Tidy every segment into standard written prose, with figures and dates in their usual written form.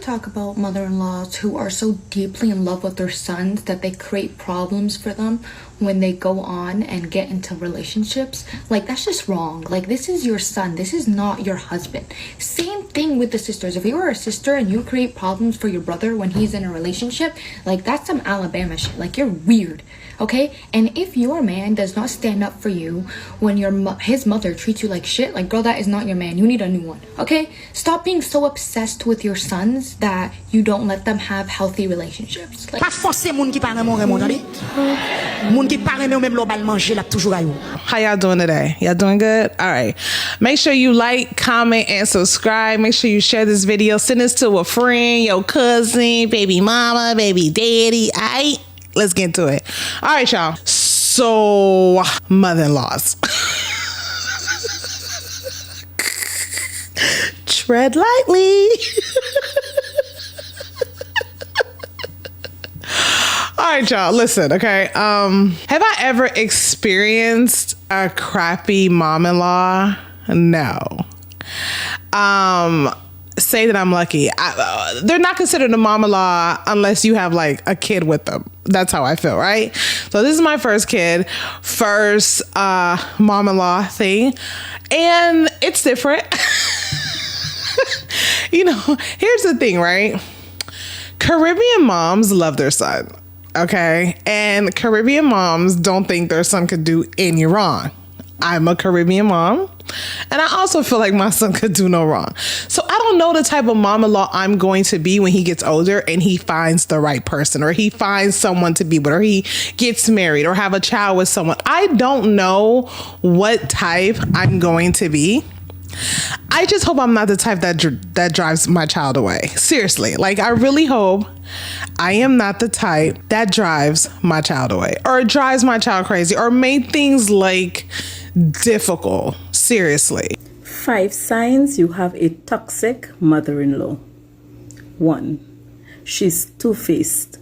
talk about mother-in-laws who are so deeply in love with their sons that they create problems for them when they go on and get into relationships. Like, that's just wrong. Like, this is your son. This is not your husband. Same thing with the sisters. If you are a sister and you create problems for your brother when he's in a relationship, like, that's some Alabama shit. Like, you're weird. Okay? And if your man does not stand up for you when his mother treats you like shit, like, girl, that is not your man. You need a new one. Okay? Stop being so obsessed with your sons that you don't let them have healthy relationships. Like, how y'all doing today? Y'all doing good? All right. Make sure you like, comment, and subscribe. Make sure you share this video. Send this to a friend, your cousin, baby mama, baby daddy. All right? Let's get into it. All right, y'all. So, mother-in-laws. Tread lightly. All right, y'all, listen, okay? Have I ever experienced a crappy mom-in-law? No. Say that I'm lucky. They're not considered a mom-in-law unless you have like a kid with them. That's how I feel, right? So this is my first kid, first mom-in-law thing, and it's different. You know, here's the thing, right? Caribbean moms love their son, okay? And Caribbean moms don't think their son could do any wrong. I'm a Caribbean mom, and I also feel like my son could do no wrong. So I don't know the type of mom-in-law I'm going to be when he gets older and he finds the right person, or he finds someone to be with, or he gets married or have a child with someone. I don't know what type I'm going to be. I just hope I'm not the type that drives my child away. Seriously, like, I really hope I am not the type that drives my child away or drives my child crazy or made things like difficult. Seriously. 5 signs you have a toxic mother-in-law. 1. She's two-faced.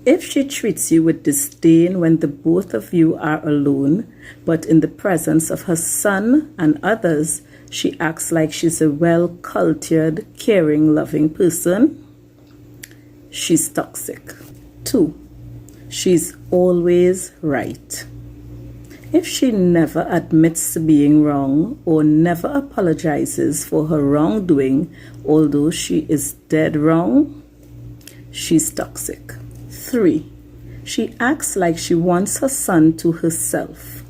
If she treats you with disdain when the both of you are alone, but in the presence of her son and others, she acts like she's a well-cultured, caring, loving person, she's toxic. 2. She's always right. If she never admits to being wrong or never apologizes for her wrongdoing, although she is dead wrong, she's toxic. 3. She acts like she wants her son to herself.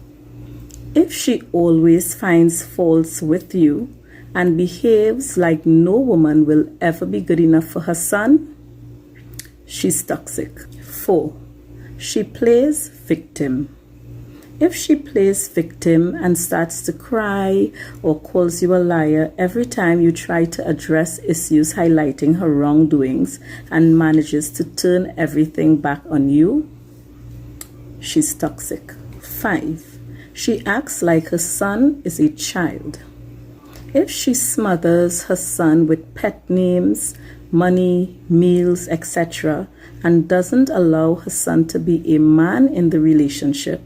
If she always finds faults with you and behaves like no woman will ever be good enough for her son, she's toxic. 4. She plays victim. If she plays victim and starts to cry or calls you a liar every time you try to address issues highlighting her wrongdoings and manages to turn everything back on you, she's toxic. 5. She acts like her son is a child. If she smothers her son with pet names, money, meals, etc., and doesn't allow her son to be a man in the relationship.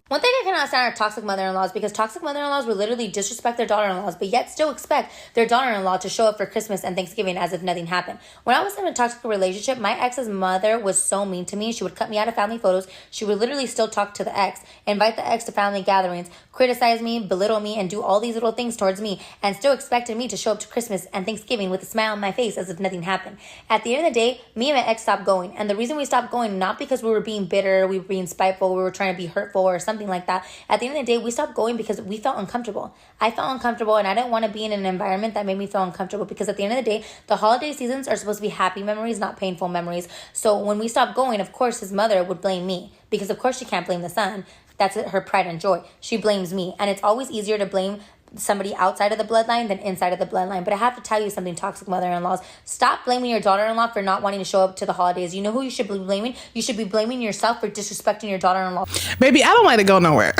One thing I cannot stand are toxic mother-in-laws, because toxic mother-in-laws will literally disrespect their daughter-in-laws, but yet still expect their daughter-in-law to show up for Christmas and Thanksgiving as if nothing happened. When I was in a toxic relationship, my ex's mother was so mean to me. She would cut me out of family photos. She would literally still talk to the ex, invite the ex to family gatherings, criticize me, belittle me, and do all these little things towards me, and still expected me to show up to Christmas and Thanksgiving with a smile on my face as if nothing happened. At the end of the day, me and my ex stopped going. And the reason we stopped going, not because we were being bitter, we were being spiteful, we were trying to be hurtful or something like that. At the end of the day, we stopped going because we felt uncomfortable. I felt uncomfortable, and I didn't want to be in an environment that made me feel uncomfortable, because at the end of the day, the holiday seasons are supposed to be happy memories, not painful memories. So when we stopped going, of course, his mother would blame me, because of course she can't blame the son. That's her pride and joy. She blames me. And it's always easier to blame somebody outside of the bloodline than inside of the bloodline. But I have to tell you something, toxic mother-in-laws. Stop blaming your daughter-in-law for not wanting to show up to the holidays. You know who you should be blaming? You should be blaming yourself for disrespecting your daughter-in-law. Baby, I don't like to go nowhere.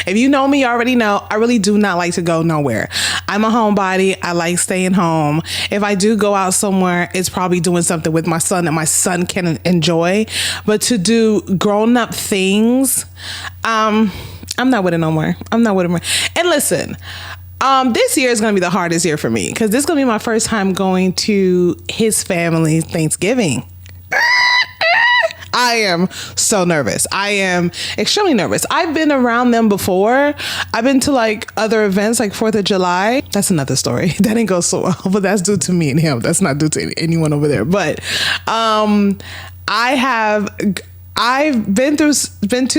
If you know me, you already know I really do not like to go nowhere. I'm a homebody. I like staying home. If I do go out somewhere, it's probably doing something with my son that my son can enjoy. But to do grown-up things, I'm not with it no more. I'm not with it more. And listen, This year is going to be the hardest year for me because this is going to be my first time going to his family's Thanksgiving. I am so nervous. I am extremely nervous. I've been around them before. I've been to like other events like 4th of July. That's another story. That didn't go so well, but that's due to me and him. That's not due to anyone over there. But I've been to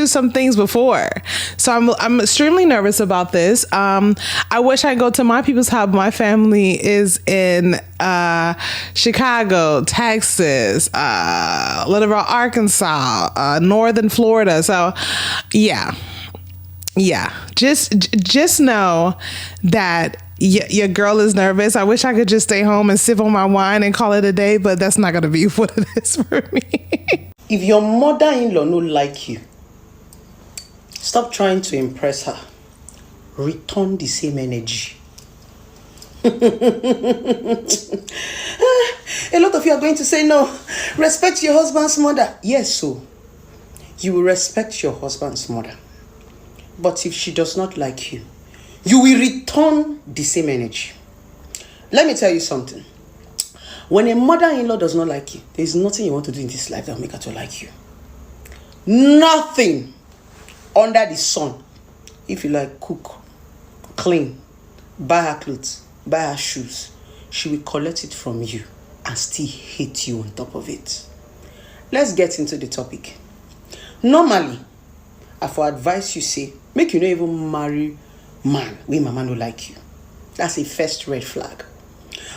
some things before, so I'm extremely nervous about this. I wish I could go to my people's house. My family is in Chicago, Texas, Little Rock, Arkansas, Northern Florida. So, yeah. Just know that your girl is nervous. I wish I could just stay home and sip on my wine and call it a day, but that's not gonna be what it is for me. If your mother-in-law no like you, stop trying to impress her. Return the same energy. A lot of you are going to say, no, respect your husband's mother. Yes, so you will respect your husband's mother. But if she does not like you, you will return the same energy. Let me tell you something. When a mother-in-law does not like you, there is nothing you want to do in this life that will make her to like you. Nothing under the sun. If you like, cook, clean, buy her clothes, buy her shoes, she will collect it from you and still hate you on top of it. Let's get into the topic. Normally, I for advise you say, make you not even marry man when mama no like you. That's a first red flag.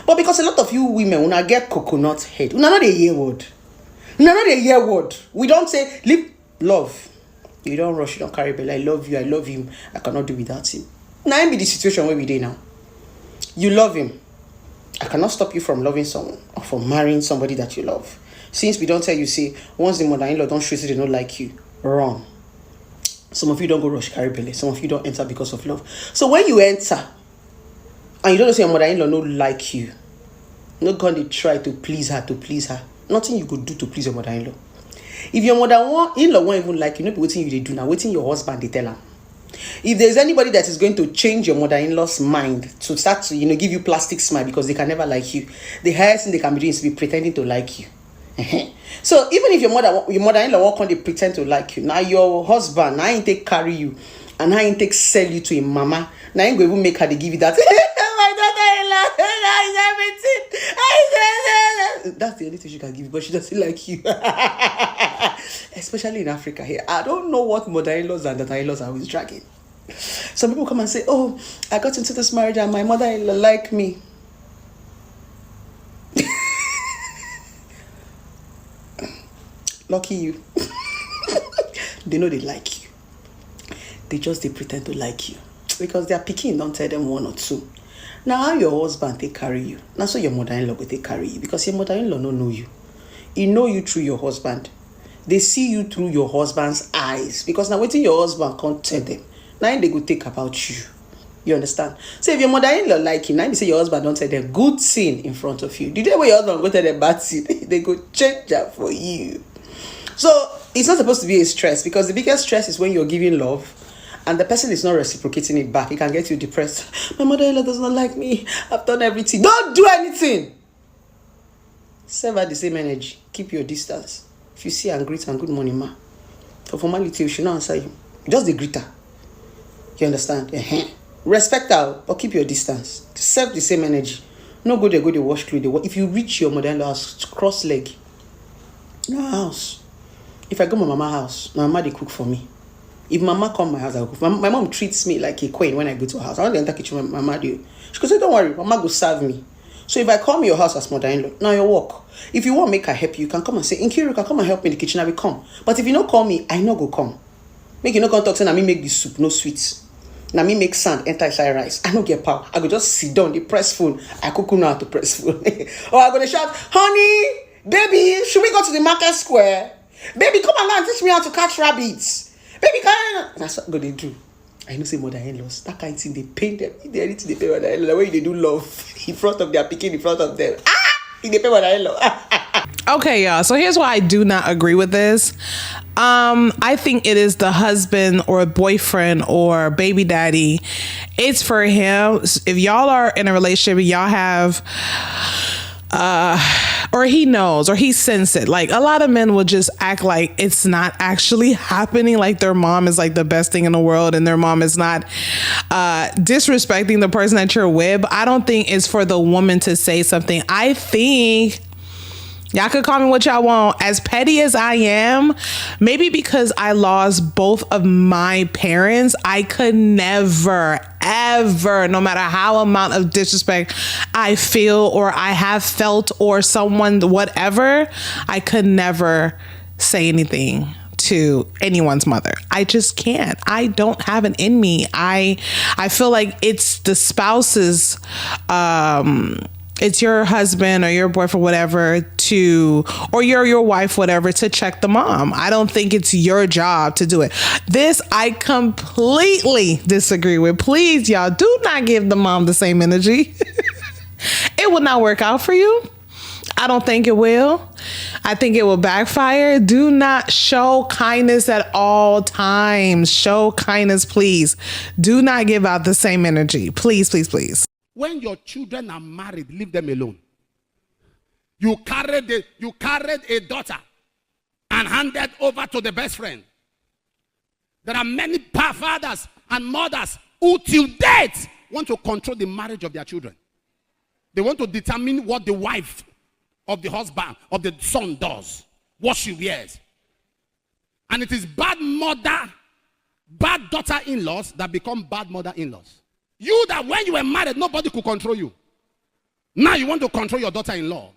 But because a lot of you women, when I get coconut head, una not a hear word. Una not a hear word. We don't say, live, love. You don't rush, you don't carry belly. I love you, I love him. I cannot do without him. Now, be the situation where we dey now. You love him. I cannot stop you from loving someone or from marrying somebody that you love. Since we don't tell you, say, once the mother-in-law don't show you they don't like you, wrong. Some of you don't go rush carry belly. Some of you don't enter because of love. So when you enter, and you don't know say your mother-in-law no like you, not going to try to please her. Nothing you could do to please your mother-in-law. If your mother-in-law won't even like you, not be waiting you they do now, waiting your husband they tell her. If there's anybody that is going to change your mother-in-law's mind to start to, give you plastic smile because they can never like you, the highest thing they can be doing is be pretending to like you. So even if your mother-in-law won't come to pretend to like you, now your husband, now ain't take carry you, and now ain't take sell you to a mama, now ain't going to make her they give you that. My daughter-in-law is everything. That's the only thing she can give you, but she doesn't like you. Especially in Africa here. I don't know what mother-in-laws and daughter-in-laws are always dragging. Some people come and say, oh, I got into this marriage and my mother-in-law like me. Lucky you. They know they like you. They pretend to like you. Because their pikin don't tell them one or two. Now how your husband take carry you? Now so your mother-in-law will take carry you. Because your mother-in-law don't know you. He know you through your husband. They see you through your husband's eyes. Because now waiting your husband can't tell them. Now they go take about you. You understand? So if your mother-in-law like you, now you say your husband don't tell them good thing in front of you. The day when your husband go tell them bad thing, they go change that for you. So it's not supposed to be a stress, because the biggest stress is when you're giving love and the person is not reciprocating it back. It can get you depressed. My mother-in-law does not like me. I've done everything. Don't do anything. Serve her the same energy. Keep your distance. If you see her and greet her, good morning, ma. For formality, you should not answer you. Just the greet her. You understand? Respect her, but keep your distance. Serve the same energy. No go there, go to wash clothes. If you reach your mother-in-law house, cross leg. No house. If I go to my mama's house, my mama they cook for me. If mama come my house, I'll cook. My mom treats me like a queen when I go to her house. I want to enter kitchen with my mama do. She goes, say, don't worry, mama go serve me. So if I come to your house as mother-in-law, now you walk. If you want to make her help you, can come and say, Nkiru, you can come and help me in the kitchen, I will come. But if you don't call me, I no go come. Make you no come talk, say, na me make the soup, no sweets. Na me make sand, enter inside rice. I no get power. I go just sit down, the press phone. I cook know how to press phone. Or I go to shout, honey, baby, should we go to the market square? Baby, come and teach me how to catch rabbits. Baby, can that's what they do. I know say mother-in-laws, that kind of thing, they paint them. They need to pay mother-in-law. When they do love in front of their picking, in front of them. They pay mother-in-law. Okay, y'all. So here's why I do not agree with this. I think it is the husband or boyfriend or baby daddy. It's for him. If y'all are in a relationship, y'all have, or he knows, or he senses it. Like, a lot of men will just act like it's not actually happening. Like their mom is like the best thing in the world, and their mom is not disrespecting the person that you're with. But I don't think it's for the woman to say something. I think, y'all could call me what y'all want, as petty as I am, maybe because I lost both of my parents, I could never, ever, no matter how amount of disrespect I feel or I have felt or someone, whatever, I could never say anything to anyone's mother. I just can't. I don't have it in me. I feel like it's the spouse's, it's your husband or your boyfriend, whatever, or your wife, whatever, to check the mom. I don't think it's your job to do it. This I completely disagree with. Please, y'all, do not give the mom the same energy. It will not work out for you. I don't think it will. I think it will backfire. Do not show kindness at all times. Show kindness, please. Do not give out the same energy. Please, please, please. When your children are married, leave them alone. You carried a daughter and handed over to the best friend. There are many fathers and mothers who till date want to control the marriage of their children. They want to determine what the wife of the husband, of the son does, what she wears. And it is bad daughter-in-laws that become bad mother-in-laws. You that when you were married, nobody could control you. Now you want to control your daughter-in-law.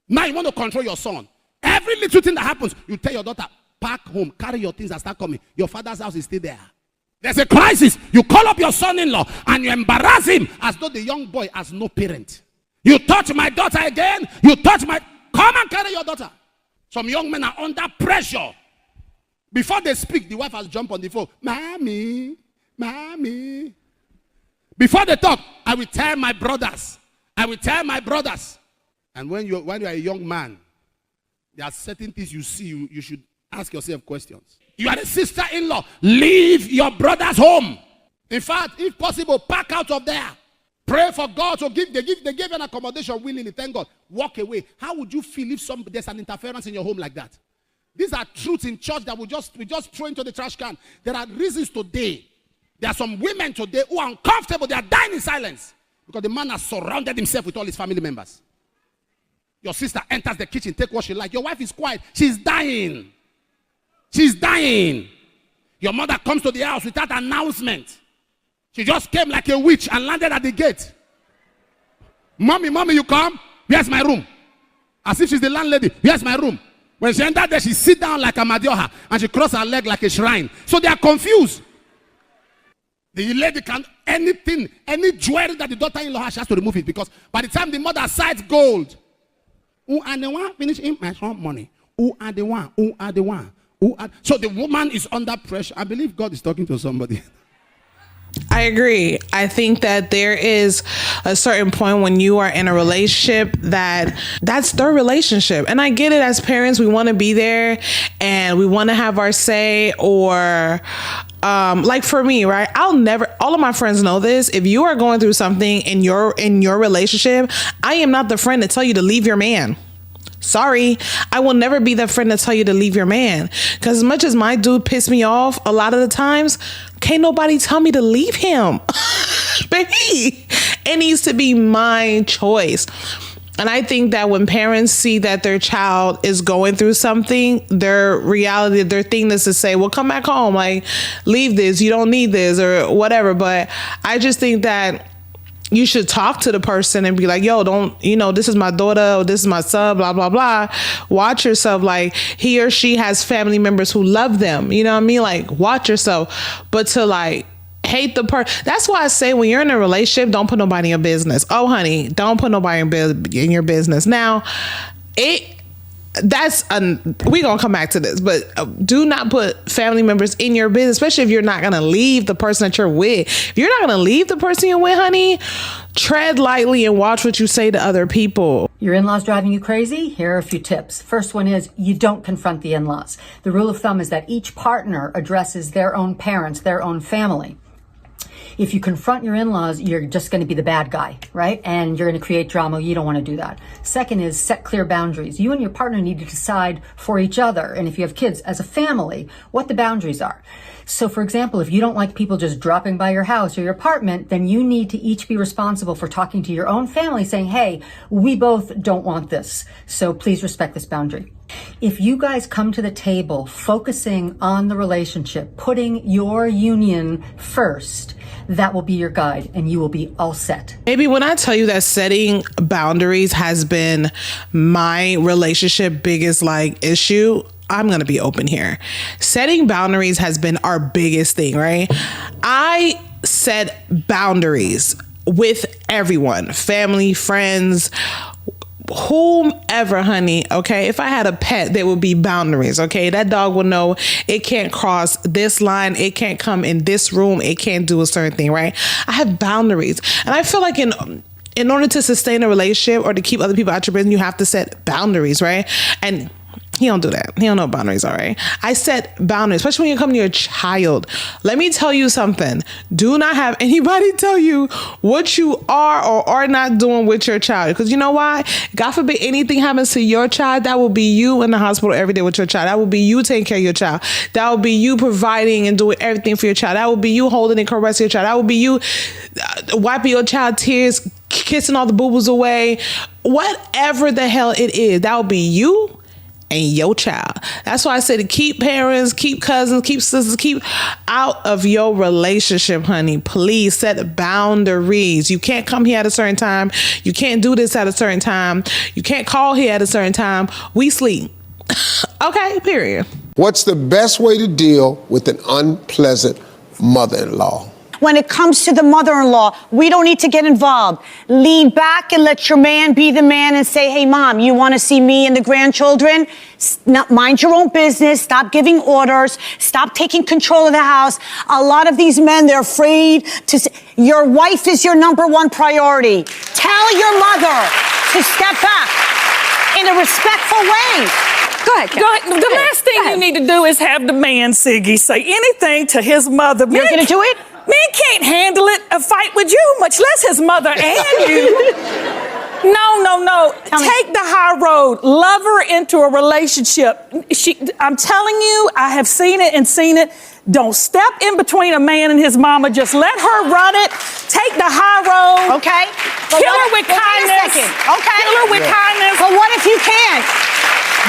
Now you want to control your son. Every little thing that happens, you tell your daughter, pack home, carry your things and start coming. Your father's house is still there. There's a crisis. You call up your son-in-law and you embarrass him as though the young boy has no parent. You touch my daughter again. Come and carry your daughter. Some young men are under pressure. Before they speak, the wife has jumped on the phone. Mommy. Before they talk, I will tell my brothers. And when you are a young man, there are certain things you see, you should ask yourself questions. You are a sister-in-law. Leave your brother's home. In fact, if possible, pack out of there. Pray for God to give. They gave an accommodation willingly. Thank God. Walk away. How would you feel if there's an interference in your home like that? These are truths in church that we just throw into the trash can. There are reasons today. There are some women today who are uncomfortable. They are dying in silence because the man has surrounded himself with all his family members. Your sister enters the kitchen, take what she likes. Your wife is quiet. She's dying. Your mother comes to the house without announcement. She just came like a witch and landed at the gate. Mommy, you come? Here's my room. As if she's the landlady. Here's my room. When she entered there, she sit down like a Madioha and she cross her leg like a shrine. So they are confused. The lady can, anything, any jewelry that the daughter-in-law has, she has to remove it because by the time the mother sights gold, who are the one finish in my money? Who are the one? So the woman is under pressure. I believe God is talking to somebody. I agree. I think that there is a certain point when you are in a relationship that's their relationship. And I get it, as parents, we want to be there and we want to have our say, or like for me, right? All of my friends know this. If you are going through something in your relationship, I am not the friend to tell you to leave your man. Sorry, I will never be the friend to tell you to leave your man. Because as much as my dude pissed me off a lot of the times, can't nobody tell me to leave him. Baby, it needs to be my choice. And I think that when parents see that their child is going through something, their thing is to say, well, come back home, like, leave this, you don't need this, or whatever. But I just think that you should talk to the person and be like, yo, this is my daughter, or this is my son, blah, blah, blah. Watch yourself. Like, he or she has family members who love them. You know what I mean? Like, watch yourself. But to like hate the person. That's why I say when you're in a relationship, don't put nobody in your business. Oh, honey, don't put nobody in your business. Now, we gonna come back to this, but do not put family members in your business, especially if you're not gonna leave the person that you're with. If you're not gonna leave the person you're with, honey, tread lightly and watch what you say to other people. Your in-laws driving you crazy? Here are a few tips. First one is you don't confront the in-laws. The rule of thumb is that each partner addresses their own parents, their own family. If you confront your in-laws, you're just going to be the bad guy, right? And you're going to create drama. You don't want to do that. Second is set clear boundaries. You and your partner need to decide for each other, and if you have kids, as a family, what the boundaries are. So, for example, if you don't like people just dropping by your house or your apartment, then you need to each be responsible for talking to your own family, saying, hey, we both don't want this, so please respect this boundary. If you guys come to the table focusing on the relationship, putting your union first, that will be your guide and you will be all set. Maybe when I tell you that setting boundaries has been my relationship biggest issue, I'm going to be open here. Setting boundaries has been our biggest thing, right? I set boundaries with everyone, family, friends, whomever, honey. Okay. If I had a pet, there would be boundaries. Okay. That dog will know it can't cross this line. It can't come in this room. It can't do a certain thing. Right. I have boundaries. And I feel like in order to sustain a relationship or to keep other people out your business, you have to set boundaries. Right. And he don't do that. He don't know what boundaries are, right? I set boundaries, especially when you come to your child. Let me tell you something. Do not have anybody tell you what you are or are not doing with your child. Because you know why? God forbid anything happens to your child, that will be you in the hospital every day with your child. That will be you taking care of your child. That will be you providing and doing everything for your child. That will be you holding and caressing your child. That will be you wiping your child's tears, kissing all the boo-boos away. Whatever the hell it is, that will be you and your child. That's why I say to keep parents, keep cousins, keep sisters, keep out of your relationship, honey. Please set boundaries. You can't come here at a certain time. You can't do this at a certain time. You can't call here at a certain time. We sleep. Okay, period. What's the best way to deal with an unpleasant mother-in-law? When it comes to the mother-in-law, we don't need to get involved. Lean back and let your man be the man and say, hey, mom, you want to see me and the grandchildren? Mind your own business. Stop giving orders. Stop taking control of the house. A lot of these men, they're afraid to say, your wife is your number one priority. Tell your mother to step back in a respectful way. Go ahead, Kat. The last thing you need to do is have the man, Siggy, say anything to his mother. You're going to do it? Man can't handle it, a fight with you, much less his mother and you. No. Take the high road. Love her into a relationship. I'm telling you, I have seen it. Don't step in between a man and his mama. Just let her run it. Take the high road. Okay. Kill her with kindness. Okay. Kill her with kindness. But what if you can't?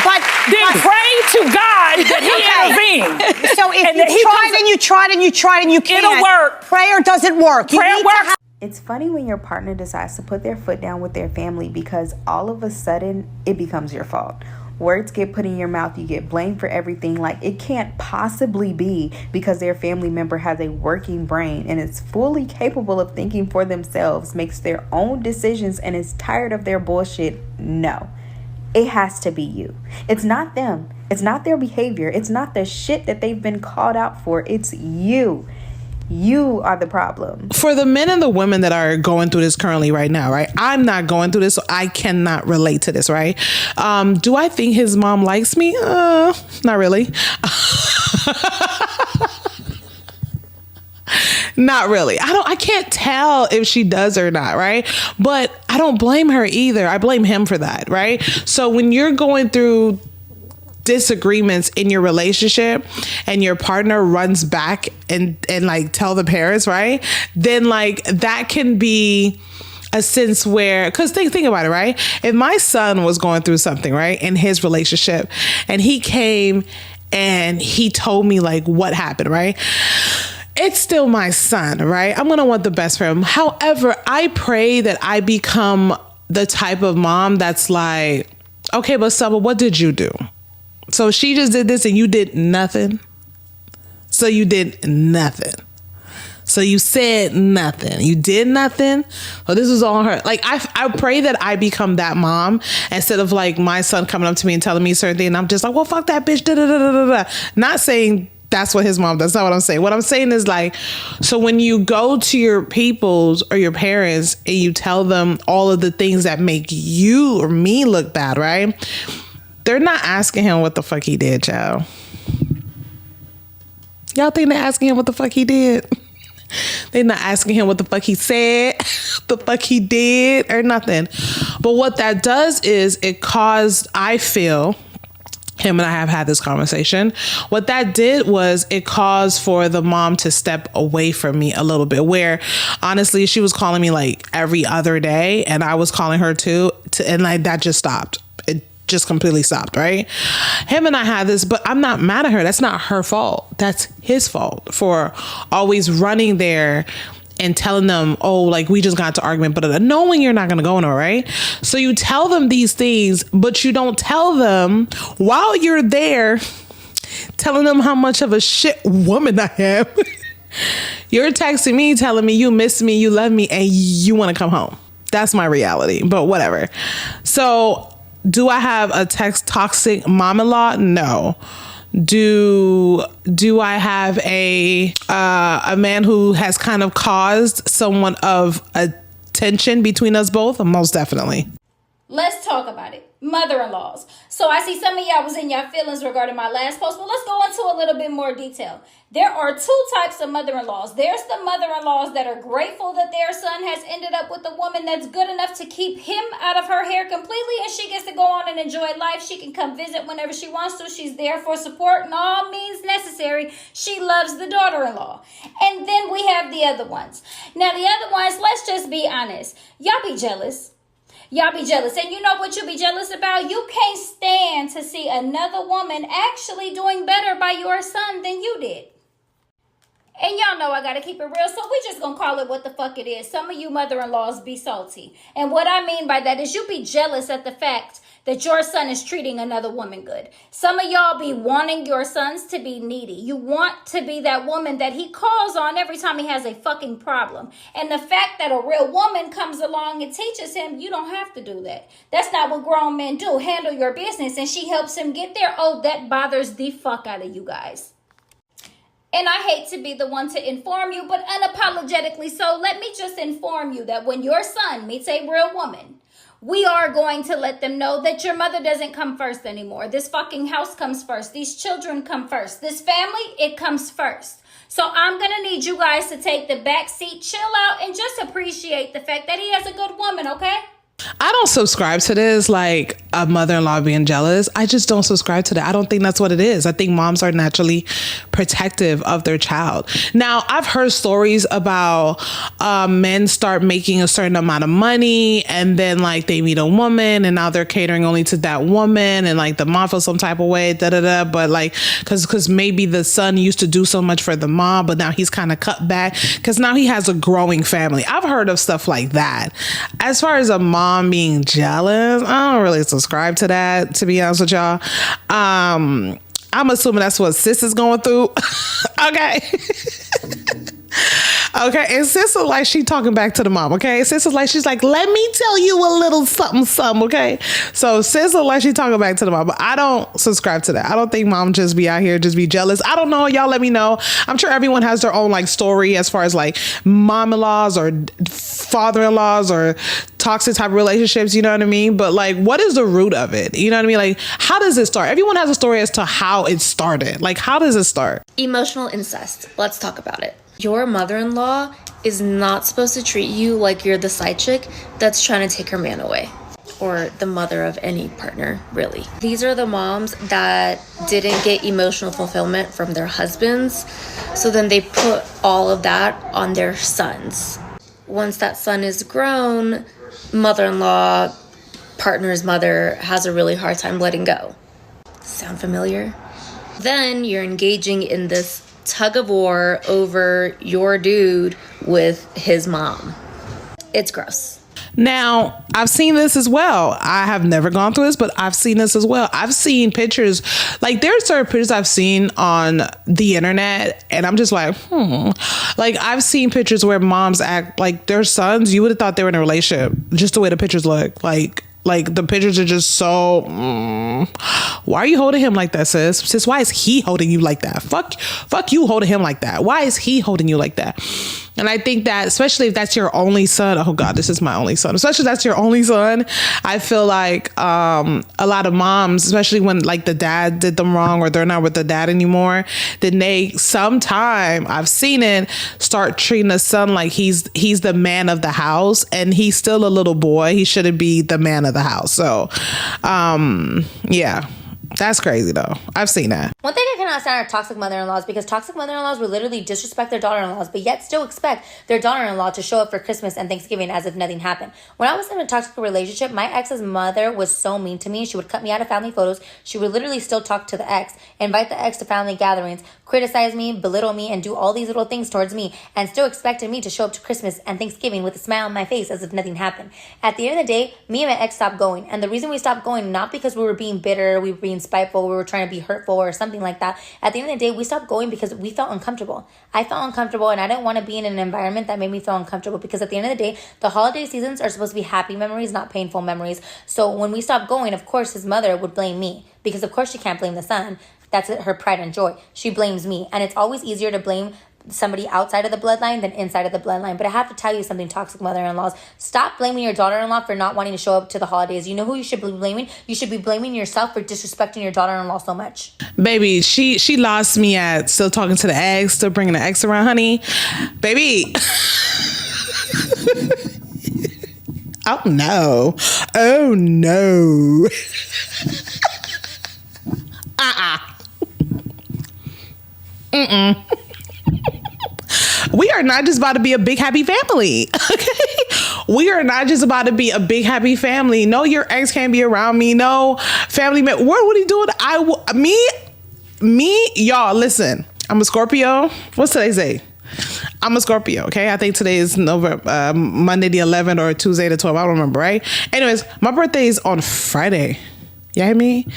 But then pray to God that he intervenes. So if you tried and you can't, it'll work. Prayer doesn't work. Prayer works. It's funny when your partner decides to put their foot down with their family because all of a sudden it becomes your fault. Words get put in your mouth, you get blamed for everything. Like, it can't possibly be because their family member has a working brain and is fully capable of thinking for themselves, makes their own decisions, and is tired of their bullshit. No. It has to be you. It's not them. It's not their behavior. It's not the shit that they've been called out for. It's you. You are the problem. For the men and the women that are going through this currently right now, right? I'm not going through this, so I cannot relate to this, right? Do I think his mom likes me? Not really. Not really. I can't tell if she does or not, right? But I don't blame her either. I blame him for that, right? So when you're going through disagreements in your relationship and your partner runs back and tell the parents, right? Then that can be a sense where, because think about it, right? If my son was going through something, right, in his relationship, and he came and he told me what happened, right? It's still my son, right? I'm going to want the best for him. However, I pray that I become the type of mom that's like, okay, but Saba, what did you do? So she just did this and you did nothing. So you did nothing. So you said nothing. You did nothing. Oh, this was all on her. Like, I pray that I become that mom instead of like my son coming up to me and telling me certain things. And I'm just like, well, fuck that bitch. Da, da, da, da, da. Not saying that's what his mom does. That's not what I'm saying. What I'm saying is like, so when you go to your peoples or your parents and you tell them all of the things that make you or me look bad, right? They're not asking him what the fuck he did, y'all. Y'all think they're asking him what the fuck he did? They're not asking him what the fuck he said, the fuck he did, or nothing. But what that does is it caused, I feel, him and I have had this conversation. What that did was it caused for the mom to step away from me a little bit, where honestly, she was calling me like every other day and I was calling her too. And like that just stopped. It just completely stopped, right? Him and I had this, but I'm not mad at her. That's not her fault. That's his fault for always running there and telling them, oh, like we just got into argument, but knowing you're not going to go nowhere, right? So you tell them these things, but you don't tell them while you're there, telling them how much of a shit woman I am. You're texting me, telling me you miss me, you love me, and you want to come home. That's my reality, but whatever. So do I have a toxic mom-in-law? No. Do I have a man who has kind of caused somewhat of a tension between us both? Most definitely. Let's talk about it. Mother-in-laws. So I see some of y'all was in your feelings regarding my last post, but let's go into a little bit more detail. There are two types of mother-in-laws. There's the mother-in-laws that are grateful that their son has ended up with a woman that's good enough to keep him out of her hair completely, and she gets to go on and enjoy life. She can come visit whenever she wants to. She's there for support and all means necessary. She loves the daughter-in-law. And then we have the other ones. Now, the other ones, let's just be honest. Y'all be jealous. Y'all be jealous. And you know what you be jealous about? You can't stand to see another woman actually doing better by your son than you did. And y'all know I gotta keep it real, so we just gonna call it what the fuck it is. Some of you mother-in-laws be salty. And what I mean by that is you be jealous at the fact that your son is treating another woman good. Some of y'all be wanting your sons to be needy. You want to be that woman that he calls on every time he has a fucking problem. And the fact that a real woman comes along and teaches him, you don't have to do that. That's not what grown men do. Handle your business, and she helps him get there. Oh, that bothers the fuck out of you guys. And I hate to be the one to inform you, but unapologetically so, let me just inform you that when your son meets a real woman, we are going to let them know that your mother doesn't come first anymore. This fucking house comes first. These children come first. This family, it comes first. So I'm going to need you guys to take the back seat, chill out, and just appreciate the fact that he has a good woman, okay? I don't subscribe to this, like a mother-in-law being jealous. I just don't subscribe to that. I don't think that's what it is. I think moms are naturally protective of their child. Now, I've heard stories about men start making a certain amount of money and then like they meet a woman and now they're catering only to that woman and like the mom feels some type of way, but like, cause maybe the son used to do so much for the mom, but now he's kind of cut back because now he has a growing family. I've heard of stuff like that. As far as a mom being jealous, I don't really subscribe to that, to be honest with y'all. I'm assuming that's what sis is going through. Okay. Okay, and sis is like she talking back to the mom, okay? Sis is like, she's like, let me tell you a little something, okay? So sis is like she talking back to the mom, but I don't subscribe to that. I don't think mom just be out here, just be jealous. I don't know, y'all let me know. I'm sure everyone has their own like story as far as like mom-in-laws or father-in-laws or toxic type relationships, you know what I mean? But like, what is the root of it? You know what I mean? Like, how does it start? Everyone has a story as to how it started. Like, how does it start? Emotional incest. Let's talk about it. Your mother-in-law is not supposed to treat you like you're the side chick that's trying to take her man away, or the mother of any partner, really. These are the moms that didn't get emotional fulfillment from their husbands, so then they put all of that on their sons. Once that son is grown, mother-in-law, partner's mother has a really hard time letting go. Sound familiar? Then you're engaging in this tug of war over your dude with his mom. It's gross. Now, I've seen this as well. I have never gone through this, but I've seen this as well. I've seen pictures, like there are certain pictures I've seen on the internet, and I'm just like, Like I've seen pictures where moms act like their sons, you would have thought they were in a relationship, just the way the pictures look. Like the pictures are just so, why are you holding him like that, sis? Sis, why is he holding you like that? Fuck you holding him like that. Why is he holding you like that? And I think that, especially if that's your only son, oh God, this is my only son. Especially if that's your only son, I feel like a lot of moms, especially when like the dad did them wrong or they're not with the dad anymore, then they sometime, I've seen it, start treating the son like he's the man of the house, and he's still a little boy. He shouldn't be the man of the house. So, yeah. That's crazy though. I've seen that. One thing I cannot stand are toxic mother-in-laws, because toxic mother-in-laws will literally disrespect their daughter-in-laws, but yet still expect their daughter-in-law to show up for Christmas and Thanksgiving as if nothing happened. When I was in a toxic relationship, my ex's mother was so mean to me. She would cut me out of family photos. She would literally still talk to the ex, invite the ex to family gatherings, criticize me, belittle me, and do all these little things towards me, and still expected me to show up to Christmas and Thanksgiving with a smile on my face as if nothing happened. At the end of the day, me and my ex stopped going. And the reason we stopped going, not because we were being bitter, we were being spiteful, we were trying to be hurtful or something like that. At the end of the day, we stopped going because we felt uncomfortable. I felt uncomfortable, and I didn't want to be in an environment that made me feel uncomfortable, because at the end of the day, the holiday seasons are supposed to be happy memories, not painful memories. So when we stopped going, of course, his mother would blame me, because of course she can't blame the son. That's her pride and joy. She blames me. And it's always easier to blame somebody outside of the bloodline than inside of the bloodline. But I have to tell you something, toxic mother-in-laws. Stop blaming your daughter-in-law for not wanting to show up to the holidays. You know who you should be blaming? You should be blaming yourself for disrespecting your daughter-in-law so much. Baby, she lost me at still talking to the ex, still bringing the ex around, honey. Baby. Oh, no. Oh, no. We are not just about to be a big happy family. Okay, we are not just about to be a big happy family. No, your ex can't be around me. No family what are you doing? Me, y'all, listen, I'm a Scorpio. What's today's day? I'm a Scorpio, okay? I think today is Monday the 11th or Tuesday the 12th. I don't remember, right? Anyways, my birthday is on Friday. You hear me?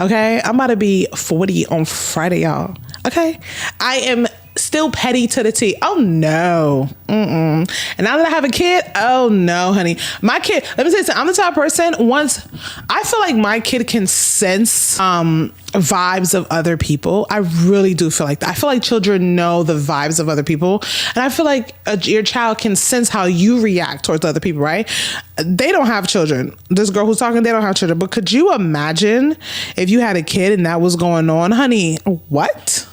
Okay, I'm about to be 40 on Friday, y'all. Okay, I am still petty to the T. Oh no. And now that I have a kid, oh no, honey. My kid, let me say something. I'm the type of person, once I feel like my kid can sense vibes of other people. I really do feel like that. I feel like children know the vibes of other people. And I feel like your child can sense how you react towards other people, right? They don't have children. This girl who's talking, they don't have children. But could you imagine if you had a kid and that was going on? Honey, what?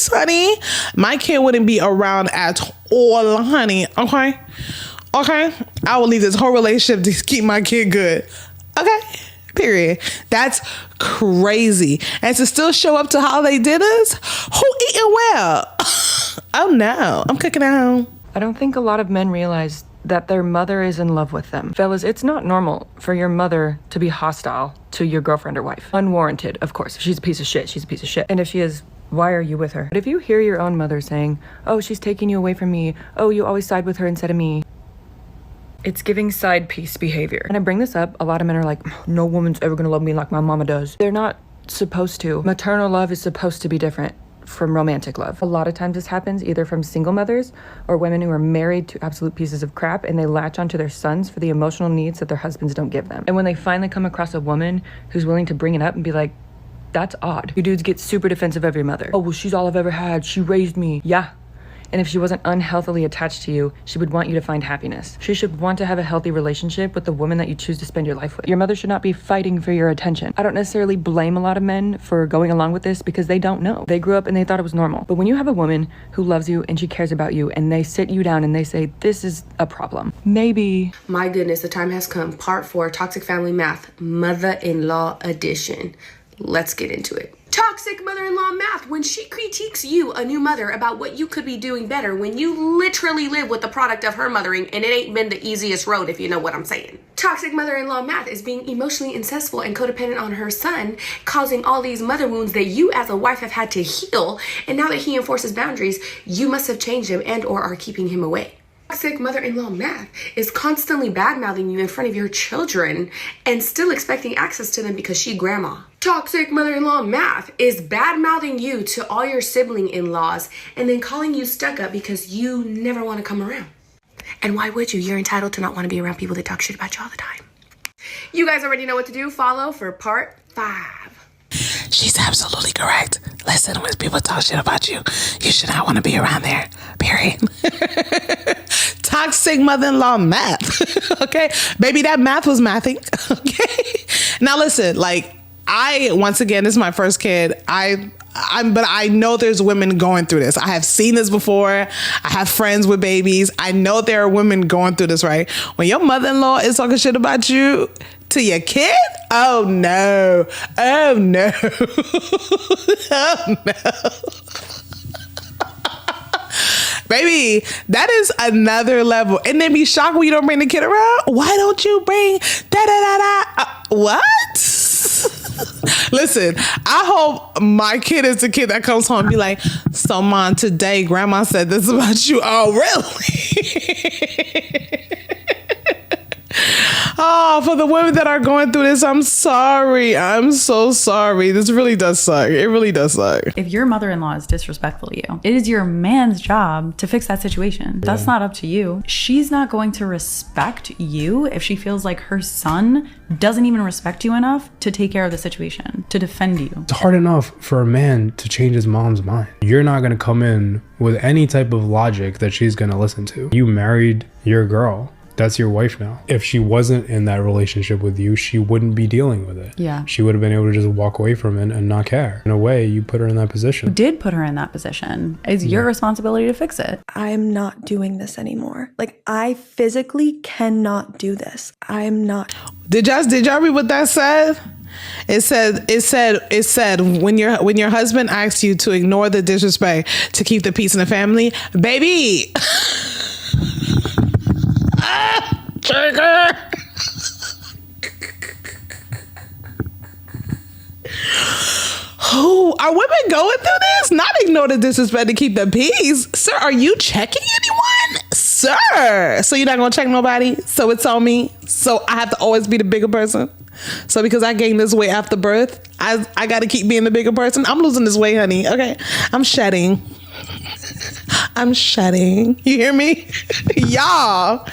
Honey? My kid wouldn't be around at all, honey. Okay? I will leave this whole relationship to keep my kid good. Okay? Period. That's crazy. And to still show up to holiday dinners? Who eating well? Oh no, I'm cooking out. I don't think a lot of men realize that their mother is in love with them. Fellas, it's not normal for your mother to be hostile to your girlfriend or wife. Unwarranted, of course. If she's a piece of shit, she's a piece of shit. And if she is, why are you with her? But if you hear your own mother saying, oh, she's taking you away from me. Oh, you always side with her instead of me. It's giving side piece behavior. And I bring this up, a lot of men are like, no woman's ever gonna love me like my mama does. They're not supposed to. Maternal love is supposed to be different from romantic love. A lot of times this happens either from single mothers or women who are married to absolute pieces of crap, and they latch onto their sons for the emotional needs that their husbands don't give them. And when they finally come across a woman who's willing to bring it up and be like, that's odd. You dudes get super defensive of your mother. Oh, well, she's all I've ever had. She raised me. Yeah. And if she wasn't unhealthily attached to you, she would want you to find happiness. She should want to have a healthy relationship with the woman that you choose to spend your life with. Your mother should not be fighting for your attention. I don't necessarily blame a lot of men for going along with this because they don't know. They grew up and they thought it was normal. But when you have a woman who loves you and she cares about you and they sit you down and they say, this is a problem, maybe. My goodness, the time has come. Part 4, Toxic Family Math, Mother-in-Law Edition. Let's get into it. Toxic mother-in-law math, when she critiques you, a new mother, about what you could be doing better when you literally live with the product of her mothering and it ain't been the easiest road, if you know what I'm saying. Toxic mother-in-law math is being emotionally incestful and codependent on her son, causing all these mother wounds that you as a wife have had to heal, and now that he enforces boundaries, you must have changed him and or are keeping him away. Toxic mother-in-law math is constantly bad-mouthing you in front of your children and still expecting access to them because she grandma. Toxic mother-in-law math is bad-mouthing you to all your sibling-in-laws and then calling you stuck up because you never want to come around. And why would you? You're entitled to not want to be around people that talk shit about you all the time. You guys already know what to do. Follow for part 5. She's absolutely correct. Listen, when people talk shit about you, you should not want to be around there. Period. Toxic mother-in-law math. Okay? Baby, that math was mathing. Okay? Now listen, like, once again, this is my first kid. But I know there's women going through this. I have seen this before. I have friends with babies. I know there are women going through this, right? When your mother-in-law is talking shit about you to your kid, oh no. Oh no. Oh no. Baby, that is another level. And then be shocked when you don't bring the kid around. Why don't you bring what? Listen, I hope my kid is the kid that comes home and be like, so mom, today grandma said this about you. Oh, really? Oh, for the women that are going through this, I'm sorry. I'm so sorry. This really does suck. It really does suck. If your mother-in-law is disrespectful to you, it is your man's job to fix that situation. Yeah. That's not up to you. She's not going to respect you if she feels like her son doesn't even respect you enough to take care of the situation, to defend you. It's hard enough for a man to change his mom's mind. You're not going to come in with any type of logic that she's going to listen to. You married your girl. That's your wife now. If she wasn't in that relationship with you, she wouldn't be dealing with it. Yeah. She would have been able to just walk away from it and not care. In a way, you put her in that position. You did put her in that position. It's your responsibility to fix it. I'm not doing this anymore. Like, I physically cannot do this. I'm not. Did y'all read what that said? It said when your husband asks you to ignore the disrespect to keep the peace in the family, baby. Trigger. Who are women going through this? Not ignore the disrespect to keep the peace. Sir, are you checking anyone? Sir. So you're not gonna check nobody? So it's on me. So I have to always be the bigger person. So because I gained this weight after birth, I gotta keep being the bigger person. I'm losing this weight, honey. Okay. I'm shedding. I'm shedding. You hear me? Y'all.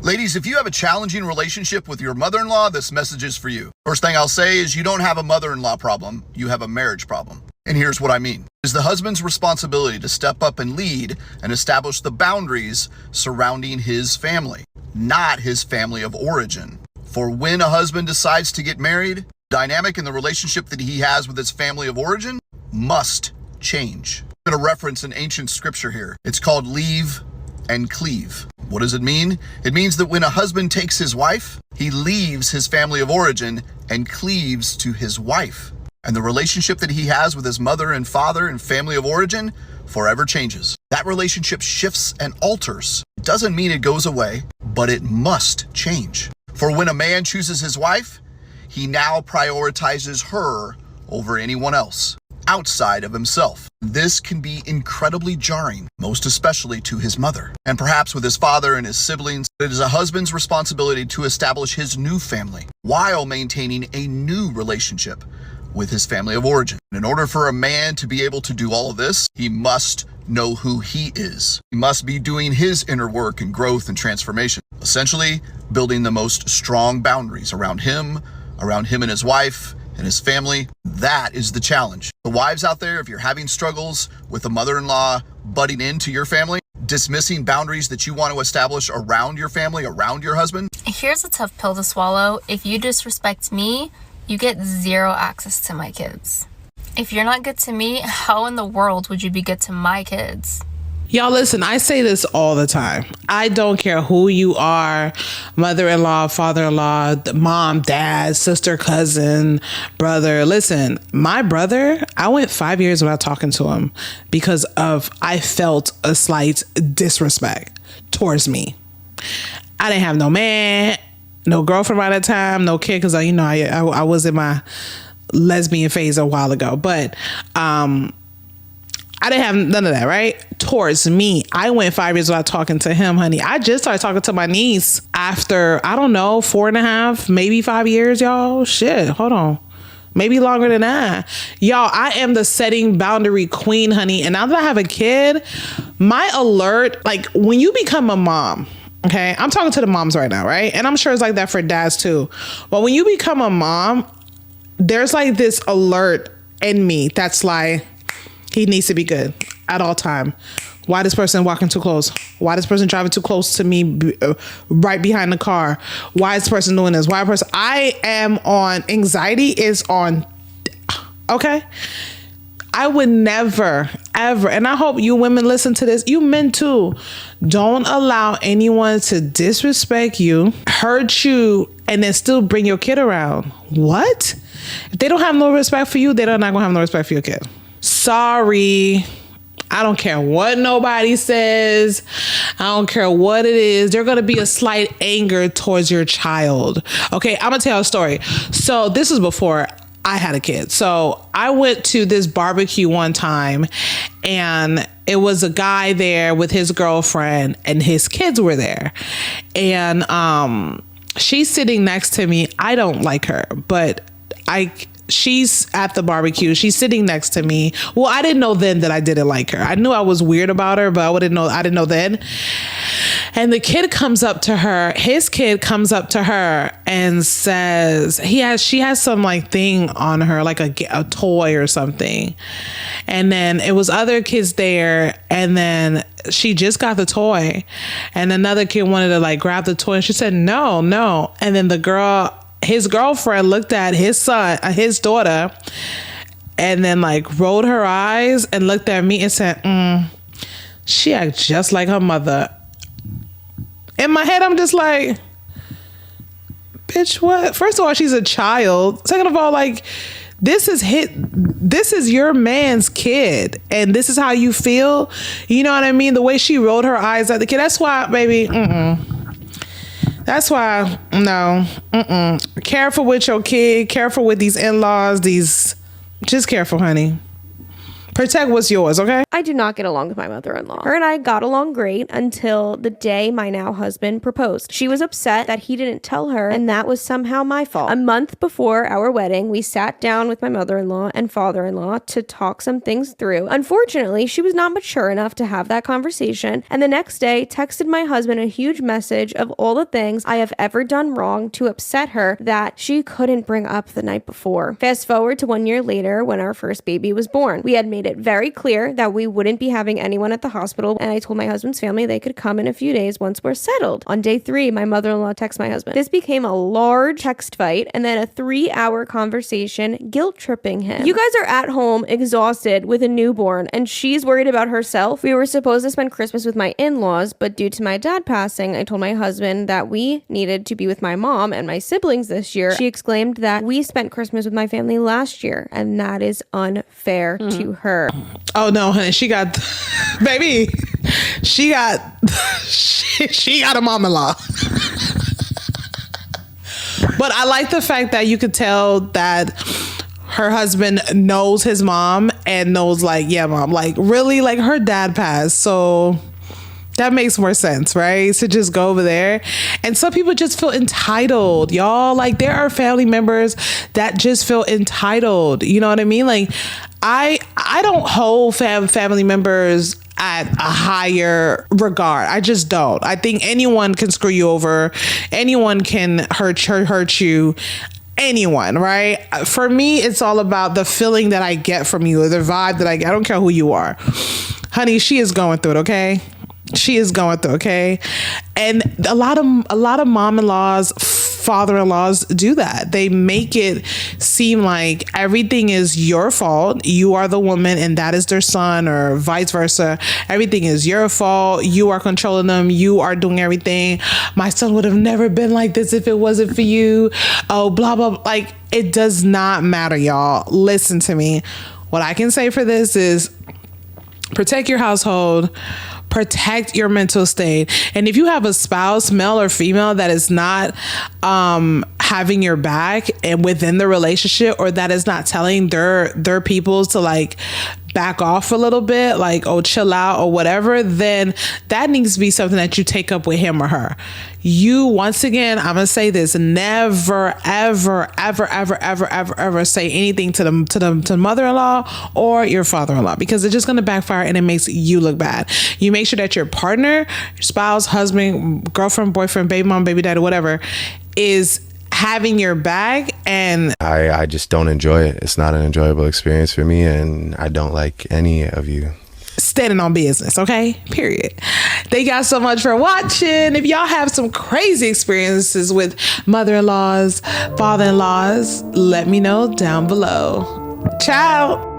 Ladies, if you have a challenging relationship with your mother-in-law, this message is for you. First thing I'll say is you don't have a mother-in-law problem, you have a marriage problem. And here's what I mean. It's the husband's responsibility to step up and lead and establish the boundaries surrounding his family, not his family of origin. For when a husband decides to get married, the dynamic in the relationship that he has with his family of origin must change. I'm going to reference an ancient scripture here. It's called leave and cleave. What does it mean? It means that when a husband takes his wife, he leaves his family of origin and cleaves to his wife. And the relationship that he has with his mother and father and family of origin forever changes. That relationship shifts and alters. It doesn't mean it goes away, but it must change. For when a man chooses his wife, he now prioritizes her over anyone else outside of himself. This can be incredibly jarring, most especially to his mother. And perhaps with his father and his siblings, it is a husband's responsibility to establish his new family while maintaining a new relationship with his family of origin. And in order for a man to be able to do all of this, he must know who he is. He must be doing his inner work and growth and transformation, essentially building the most strong boundaries around him and his wife, and his family. That is the challenge. The wives out there, if you're having struggles with a mother-in-law butting into your family, dismissing boundaries that you want to establish around your family, around your husband. Here's a tough pill to swallow. If you disrespect me, you get zero access to my kids. If you're not good to me, how in the world would you be good to my kids? Y'all listen, I say this all the time. I don't care who you are, mother-in-law, father-in-law, mom, dad, sister, cousin, brother. Listen, my brother, I went 5 years without talking to him because I felt a slight disrespect towards me. I didn't have no man, no girlfriend by that time, no kid, because I was in my lesbian phase a while ago. But I didn't have none of that, right? Towards me. I went 5 years without talking to him, honey. I just started talking to my niece after, I don't know, 4.5, maybe 5 years, y'all. Shit, hold on. Maybe longer than that. Y'all, I am the setting boundary queen, honey. And now that I have a kid, my alert, like when you become a mom, okay, I'm talking to the moms right now, right? And I'm sure it's like that for dads too. But when you become a mom, there's like this alert in me that's like, he needs to be good at all time. Why this person walking too close? Why this person driving too close to me right behind the car? Why is this person doing this? Why person? I am on, anxiety is on, okay? I would never, ever, and I hope you women listen to this, you men too, don't allow anyone to disrespect you, hurt you, and then still bring your kid around. What? If they don't have no respect for you, they're not gonna have no respect for your kid. Sorry. I don't care what nobody says. I don't care what it is. There's going to be a slight anger towards your child. Okay, I'm going to tell a story. So this is before I had a kid. So I went to this barbecue one time and it was a guy there with his girlfriend and his kids were there. And she's sitting next to me. I don't like her, but she's at the barbecue. She's sitting next to me. Well, I didn't know then that I didn't like her. I knew I was weird about her, but I didn't know then. And the kid comes up to her. His kid comes up to her and says, she has some like thing on her, like a toy or something. And then it was other kids there. And then she just got the toy. And another kid wanted to like grab the toy. And she said, no. And then his girlfriend looked at his daughter, and then like rolled her eyes and looked at me and said, she acts just like her mother. In my head, I'm just like, bitch, what? First of all, she's a child. Second of all, like, this is your man's kid, and this is how you feel. You know what I mean? The way she rolled her eyes at the kid. That's why, baby, that's why, no. Careful with your kid. Careful with these in-laws. Just careful, honey. Protect what's yours, okay? I do not get along with my mother-in-law. Her and I got along great until the day my now husband proposed. She was upset that he didn't tell her, and that was somehow my fault. A month before our wedding, we sat down with my mother-in-law and father-in-law to talk some things through. Unfortunately, she was not mature enough to have that conversation, and the next day texted my husband a huge message of all the things I have ever done wrong to upset her that she couldn't bring up the night before. Fast forward to 1 year later when our first baby was born. We had made it very clear that we wouldn't be having anyone at the hospital, and I told my husband's family they could come in a few days once we're settled. On day 3, my mother-in-law texts my husband. This became a large text fight and then a 3-hour conversation guilt-tripping him. You guys are at home exhausted with a newborn, and she's worried about herself. We were supposed to spend Christmas with my in-laws, but due to my dad passing, I told my husband that we needed to be with my mom and my siblings this year. She exclaimed that we spent Christmas with my family last year, and that is unfair to her. Oh no, honey, she got a mom-in-law. But I like the fact that you could tell that her husband knows his mom and knows like, yeah, mom, like really, like her dad passed, so that makes more sense, right? To just go over there. And some people just feel entitled, y'all. Like there are family members that just feel entitled. You know what I mean? Like I don't hold family members at a higher regard. I just don't. I think anyone can screw you over. Anyone can hurt you. Anyone, right? For me, it's all about the feeling that I get from you, or the vibe that I get. I don't care who you are. Honey, she is going through it, okay? She is going through, okay? And a lot of mom-in-laws, father-in-laws do that. They make it seem like everything is your fault. You are the woman and that is their son, or vice versa. Everything is your fault. You are controlling them. You are doing everything. My son would have never been like this if it wasn't for you. Oh, blah, blah, blah. Like, it does not matter, y'all. Listen to me. What I can say for this is protect your household. Protect your mental state. And if you have a spouse, male or female, that is not having your back and within the relationship, or that is not telling their peoples to like back off a little bit, like, oh, chill out or whatever, then that needs to be something that you take up with him or her. You, once again, I'm gonna say this: never, ever, ever, ever, ever, ever, ever say anything to the mother-in-law or your father-in-law, because it's just gonna backfire and it makes you look bad. You make sure that your partner, spouse, husband, girlfriend, boyfriend, baby mom, baby daddy, whatever, is having your bag. And I just don't enjoy it. It's not an enjoyable experience for me, and I don't like any of you standing on business, okay? Period. Thank y'all so much for watching. If y'all have some crazy experiences with mother-in-laws, father-in-laws, let me know down below. Ciao.